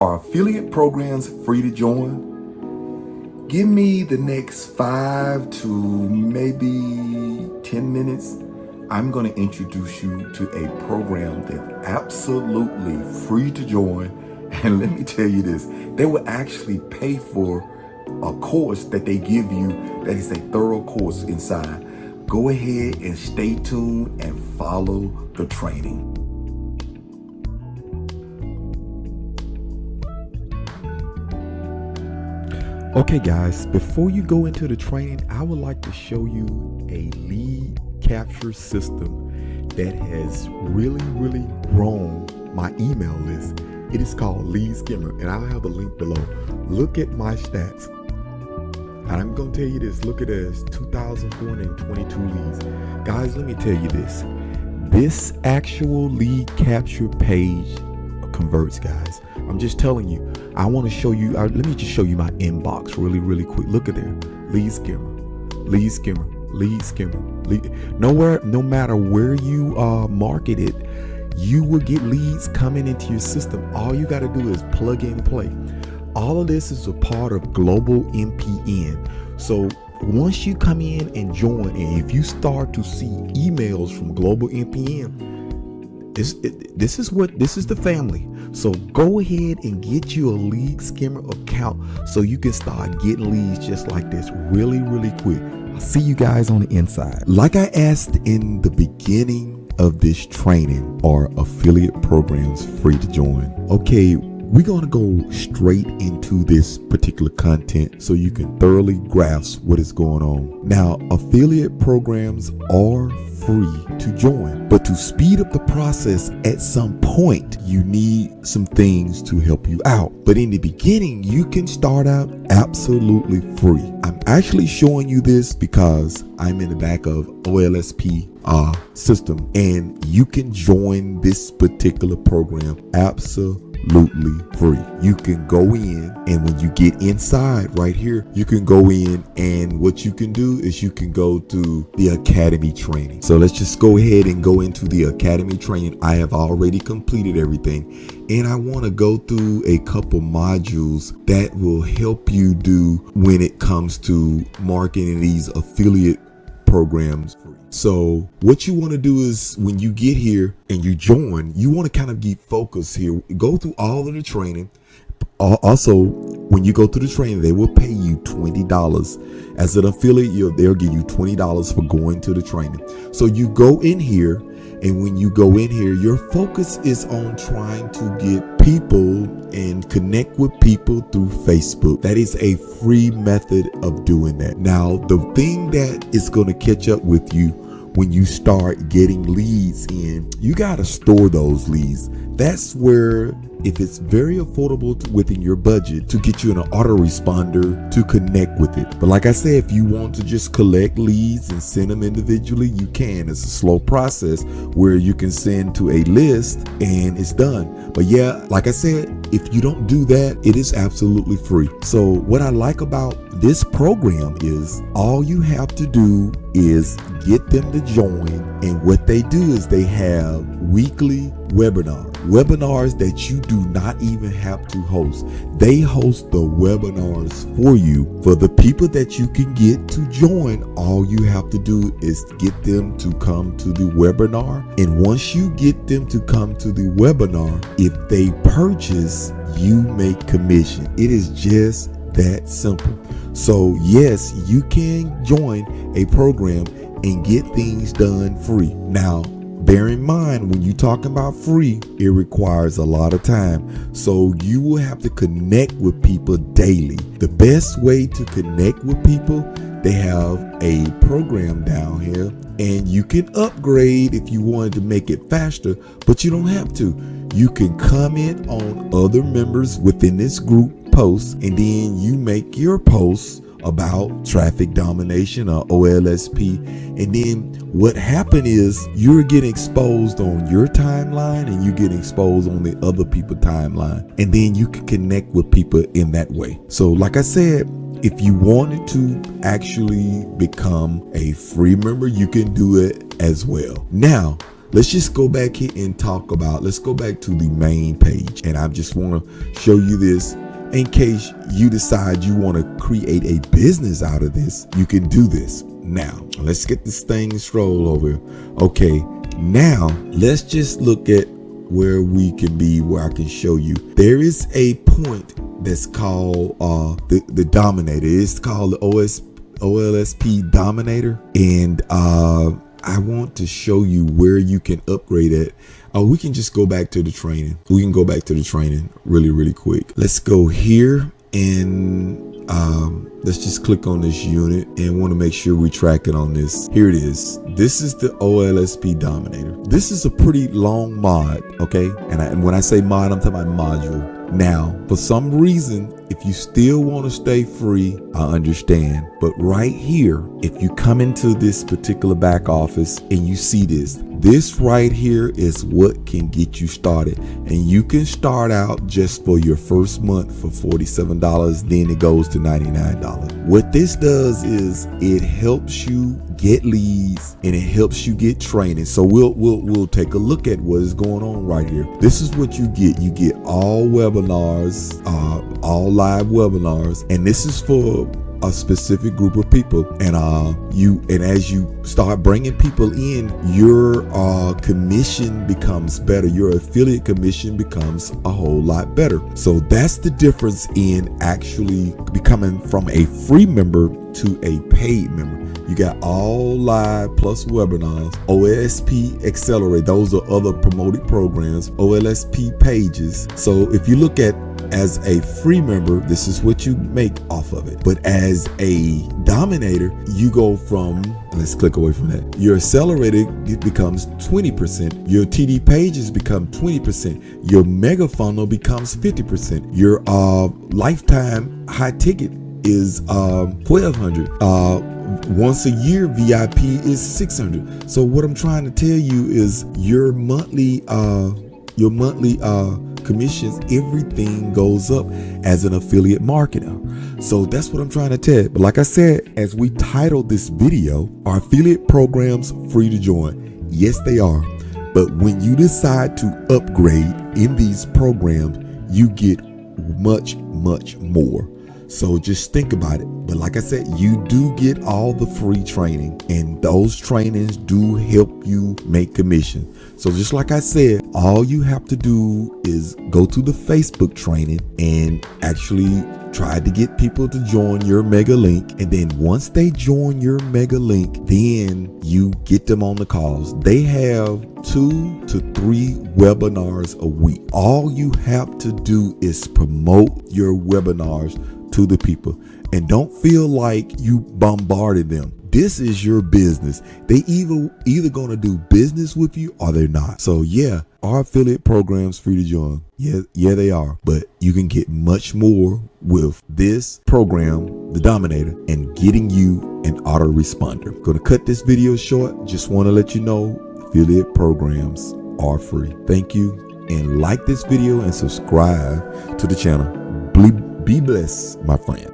Are affiliate programs free to join? Give me the next 5 to maybe 10 minutes. I'm going to introduce you to a program that's absolutely free to join. And let me tell you this, they will actually pay for a course that they give you that is a thorough course inside. Go ahead and stay tuned and follow the training. Okay guys, before you go into the training, I would like to show you a lead capture system that has really grown my email list. It is called Lead Skimmer, and I'll have a link below. Look at my stats. And I'm going to tell you this, look at this, 2,422 leads. Guys, let me tell you this. This actual lead capture page converts, guys. I'm just telling you. I want to show you, let me just show you my inbox really quick. Look at there, Lead Skimmer, Lead Skimmer, Lead Skimmer. No matter where you market it, you will get leads coming into your system. All you got to do is plug and play. All of this is a part of Global MPN. So once you come in and join, and if you start to see emails from Global MPN, this is the family. So go ahead and get you a Lead Skimmer account so you can start getting leads just like this really quick. I'll see you guys on the inside. Like I asked in the beginning of this training, are affiliate programs free to join? Okay, we're going to go straight into this particular content so you can thoroughly grasp what is going on. Now, affiliate programs are free to join, but to speed up the process, at some point you need some things to help you out. But in the beginning, you can start out absolutely free. I'm actually showing you this because I'm in the back of OLSP system, and you can join this particular program absolutely free. You can go in, and when you get inside right here, you can go in, and what you can do is you can go to the academy training. So let's just go ahead and go into the academy training. I have already completed everything, and I want to go through a couple modules that will help you do when it comes to marketing these affiliate programs. So what you want to do is when you get here and you join, you want to kind of get focused here. Go through all of the training. Also, when you go through the training, they will pay you $20 as an affiliate. They'll give you $20 for going to the training. So you go in here, and when you go in here, your focus is on trying to get people and connect with people through Facebook. That is a free method of doing that. Now, the thing that is going to catch up with you when you start getting leads in, you got to store those leads. That's where, if it's very affordable within your budget, to get you an autoresponder to connect with it. But like I said, if you want to just collect leads and send them individually, you can. It's a slow process where you can send to a list and it's done. But yeah, like I said, if you don't do that, it is absolutely free. So what I like about this program is all you have to do is get them to join, and what they do is they have weekly webinars that you do not even have to host. They host the webinars for you. For the people that you can get to join, all you have to do is get them to come to the webinar, and once you get them to come to the webinar, if they purchase, you make commission. It is just that simple. So yes, you can join a program and get things done free. Now, bear in mind, when you're talking about free, it requires a lot of time. So you will have to connect with people daily. The best way to connect with people, they have a program down here, and you can upgrade if you wanted to make it faster, but you don't have to. You can comment on other members within this group posts, and then you make your posts about traffic domination or OLSP, and then what happened is you're getting exposed on your timeline, and you get exposed on the other people's timeline, and then you can connect with people in that way. So like I said, if you wanted to actually become a free member, you can do it as well. Now, let's just go back here and talk about, let's go back to the main page. And I just want to show you this in case you decide you want to create a business out of this. You can do this. Now, let's get this thing stroll over. Okay, now let's just look at where we can be, where I can show you. There is a point that's called the Dominator. It's called the OLSP Dominator. And I want to show you where you can upgrade it. We can just go back to the training. We can go back to the training really quick. Let's go here and let's just click on this unit and want to make sure we track it on this. Here it is. This is the OLSP Dominator. This is a pretty long mod, okay? And when I say mod, I'm talking about module. Now, for some reason, if you still want to stay free, I understand. But right here, if you come into this particular back office and you see this right here is what can get you started. And you can start out just for your first month for $47. Then it goes to $99. What this does is it helps you get leads and it helps you get training. So we'll take a look at what is going on right here. This is what you get. You get all webinars, all live webinars, and this is for a specific group of people. And as you start bringing people in, your commission becomes better. Your affiliate commission becomes a whole lot better. So that's the difference in actually becoming from a free member to a paid member. You got all live plus webinars, OLSP Accelerate. Those are other promoted programs, OLSP pages. So if you look at as a free member, this is what you make off of it. But as a Dominator, you go from, let's click away from that. Your accelerated, it becomes 20%. Your TD pages become 20%. Your mega funnel becomes 50%. Your lifetime high ticket is $1,200. Once a year VIP is $600. So what I'm trying to tell you is your monthly commissions, everything goes up as an affiliate marketer. So that's what I'm trying to tell you. But like I said, as we titled this video, are affiliate programs free to join? Yes, they are. But when you decide to upgrade in these programs, you get much more. So just think about it. But like I said, you do get all the free training, and those trainings do help you make commission. So just like I said, all you have to do is go to the Facebook training and actually try to get people to join your mega link. And then once they join your mega link, then you get them on the calls. They have 2 to 3 webinars a week. All you have to do is promote your webinars to the people, and don't feel like you bombarded them. This is your business. They either gonna do business with you or they're not. So yeah, our affiliate programs free to join? Yeah, they are. But you can get much more with this program, the Dominator, and getting you an autoresponder. Gonna cut this video short. Just want to let you know affiliate programs are free. Thank you, and like this video and subscribe to the channel. Be blessed, my friend.